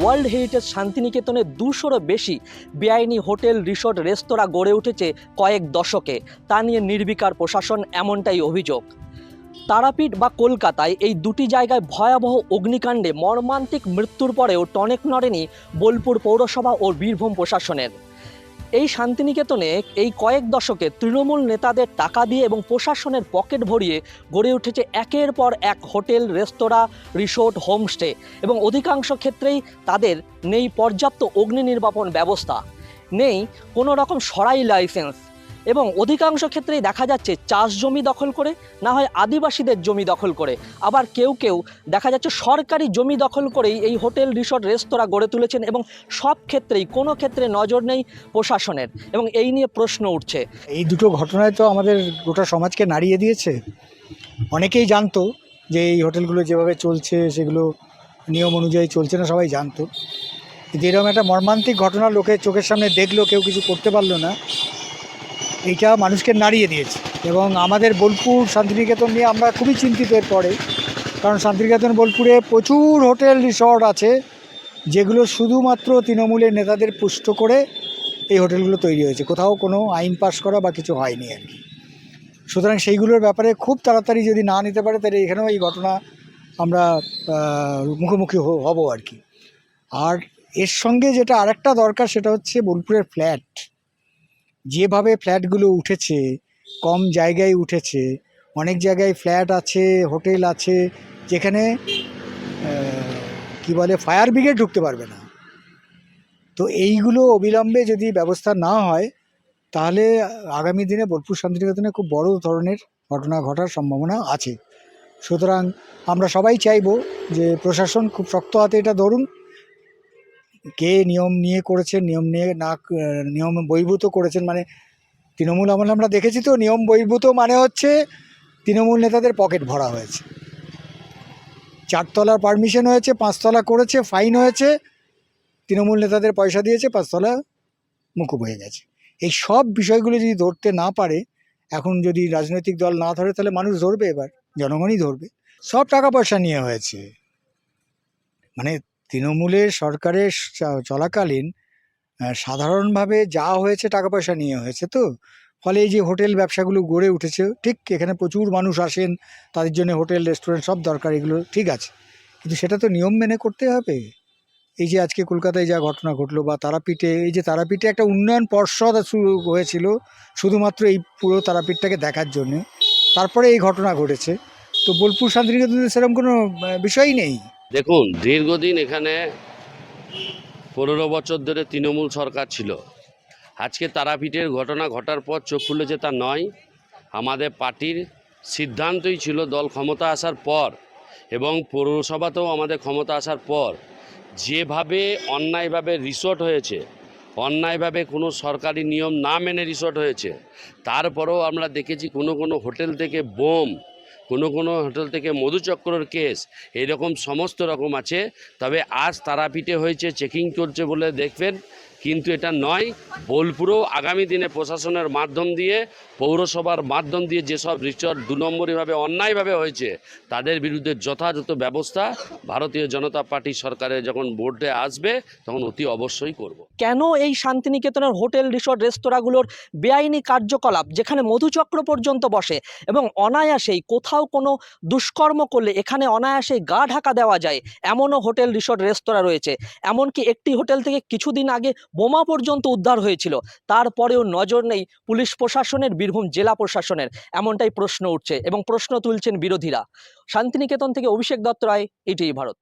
World heritage শান্তিনিকেতনে 200-রও বেশি বেআইনি হোটেল, রিসোর্ট, রেস্তোরাঁ গড়ে উঠেছে কয়েক দশকে। তা নিয়ে নির্বিকার প্রশাসন, এমনটাই অভিযোগ। তারাপীঠ বা কলকাতায় এই দুটি জায়গায় ভয়াবহ অগ্নিকাণ্ডে মর্মান্তিক মৃত্যুর পরেও টনক নড়েনি বোলপুর পৌরসভা ও বীরভূম প্রশাসনের। এই শান্তিনিকেতনে এই কয়েক দশকে তৃণমূল নেতাদের টাকা দিয়ে এবং প্রশাসনের পকেট ভরিয়ে গড়ে উঠেছে একের পর এক হোটেল, রেস্তোরাঁ, রিসোর্ট, হোমস্টে, এবং অধিকাংশ ক্ষেত্রেই তাদের নেই পর্যাপ্ত অগ্নি নির্বাপন ব্যবস্থা, নেই কোনো রকম সরাই লাইসেন্স, এবং অধিকাংশ ক্ষেত্রেই দেখা যাচ্ছে চাষ জমি দখল করে, না হয় আদিবাসীদের জমি দখল করে, আবার কেউ কেউ দেখা যাচ্ছে সরকারি জমি দখল করেই এই হোটেল, রিসোর্ট, রেস্তোরাঁ গড়ে তুলেছেন, এবং সব ক্ষেত্রেই কোনো ক্ষেত্রে নজর নেই প্রশাসনের, এবং এই নিয়ে প্রশ্ন উঠছে। এই দুটো ঘটনায় তো আমাদের গোটা সমাজকে নাড়িয়ে দিয়েছে। অনেকেই জানতো যে এই হোটেলগুলো যেভাবে চলছে সেগুলো নিয়ম অনুযায়ী চলছে না, সবাই জানতো, কিন্তু এরকম একটা মর্মান্তিক ঘটনা লোকের চোখের সামনে দেখলো, কেউ কিছু করতে পারলো না, এইটা মানুষকে নাড়িয়ে দিয়েছে। এবং আমাদের বোলপুর শান্তিনিকেতন নিয়ে আমরা খুবই চিন্তিত এর পরে, কারণ শান্তিনিকেতন বোলপুরে প্রচুর হোটেল, রিসর্ট আছে যেগুলো শুধুমাত্র তৃণমূলের নেতাদের পুষ্ট করে এই হোটেলগুলো তৈরি হয়েছে, কোথাও কোনো আইন পাস করা বা কিছু হয়নি আর কি। সুতরাং সেইগুলোর ব্যাপারে খুব তাড়াতাড়ি যদি না নিতে পারে, তাহলে এখানেও এই ঘটনা আমরা মুখোমুখি হব আর কি। আর এর সঙ্গে যেটা আরেকটা দরকার, সেটা হচ্ছে বোলপুরের ফ্ল্যাট, যেভাবে ফ্ল্যাটগুলো উঠেছে, কম জায়গায় উঠেছে, অনেক জায়গায় ফ্ল্যাট আছে, হোটেল আছে, যেখানে কি বলে ফায়ার ব্রিগেড ঢুকতে পারবে না। তো এইগুলো অবিলম্বে যদি ব্যবস্থা না হয়, তাহলে আগামী দিনে বোলপুর শান্তিনিকেতনে খুব বড় ধরনের ঘটনা ঘটার সম্ভাবনা আছে। সুতরাং আমরা সবাই চাইব যে প্রশাসন খুব শক্ত হাতে এটা ধরুন, কে নিয়ম নিয়ে করেছেন, নিয়ম নিয়ে না, নিয়ম বহির্ভূত করেছেন, মানে তৃণমূল আমলে আমরা দেখেছি তো, নিয়ম বহির্ভূত মানে হচ্ছে তৃণমূল নেতাদের পকেট ভরা হয়েছে, 4 তলার পারমিশন হয়েছে, 5 তলা করেছে, ফাইন হয়েছে, তৃণমূল নেতাদের পয়সা দিয়েছে, 5 তলা মুকুব হয়ে গেছে। এই সব বিষয়গুলো যদি ধরতে না পারে, এখন যদি রাজনৈতিক দল না ধরে, তাহলে মানুষ ধরবে, এবার জনগণই ধরবে। সব টাকা পয়সা নিয়ে হয়েছে, মানে তৃণমূলের সরকারের চলাকালীন সাধারণভাবে যা হয়েছে টাকা পয়সা নিয়ে হয়েছে। তো ফলে এই যে হোটেল ব্যবসাগুলো গড়ে উঠেছে, ঠিক এখানে প্রচুর মানুষ আসেন, তাদের জন্য হোটেল, রেস্টুরেন্ট সব দরকার, এগুলো ঠিক আছে, কিন্তু সেটা তো নিয়ম মেনে করতে হবে। এই যে আজকে কলকাতায় যা ঘটনা ঘটলো, বা তারাপীঠে, এই যে তারাপীঠে একটা উন্নয়ন পর্ষদ শুরু হয়েছিল শুধুমাত্র এই পুরো তারাপীঠটাকে দেখার জন্যে, তারপরে এই ঘটনা ঘটেছে। তো বোলপুর শান্তিনিকেতনে সেরকম কোনো বিষয়ই নেই। দেখুন, দীর্ঘদিন এখানে 15 বছর ধরে তৃণমূল সরকার ছিল। আজকে তারাপীঠের ঘটনা ঘটার পর চোখ খুলেছে তা নয়, আমাদের পার্টির সিদ্ধান্তই ছিল দল ক্ষমতা আসার পর এবং পৌরসভাতেও আমাদের ক্ষমতা আসার পর যেভাবে অন্যায়ভাবে রিসোর্ট হয়েছে, অন্যায়ভাবে কোনো সরকারি নিয়ম না মেনে রিসোর্ট হয়েছে, তারপরেও আমরা দেখেছি কোনো হোটেল থেকে বোম, কোনো হোটেল থেকে মধুচক্রের কেস, এরকম সমস্ত রকম আছে। তবে আজ তারাপীঠে হয়েছে, চেকিং চলছে বলে দেখবেন, কিন্তু এটা নয়। বোলপুরেও আগামী দিনে প্রশাসনের মাধ্যম দিয়ে, পৌরসভার মাধ্যম দিয়ে যেসব রিসর্ট 2 নম্বরীভাবে অন্যায়ভাবে হয়েছে, তাদের বিরুদ্ধে যথাযথ ব্যবস্থা ভারতীয় জনতা পার্টি সরকারের যখন বোর্ডে আসবে, তখন অতি অবশ্যই করব। কেন এই শান্তিনিকেতনের হোটেল, রিসোর্ট, রেস্তোরাঁগুলোর বেআইনি কার্যকলাপ, যেখানে মধুচক্র পর্যন্ত বসে, এবং অনায়াসেই কোথাও কোনো দুষ্কর্ম করলে এখানে অনায়াসেই গা ঢাকা দেওয়া যায়, এমনও হোটেল, রিসোর্ট, রেস্তোরাঁ রয়েছে। এমনকি একটি হোটেল থেকে কিছুদিন আগে বোমা পর্যন্ত উদ্ধার হয়েছিল, তারপরেও নজর নেই পুলিশ প্রশাসনের, বীরভূম জেলা প্রশাসনের, এমনটাই প্রশ্ন উঠছে এবং প্রশ্ন তুলছেন বিরোধীরা। শান্তিনিকেতন থেকে অভিষেক দত্ত রায়, ETV ভারত।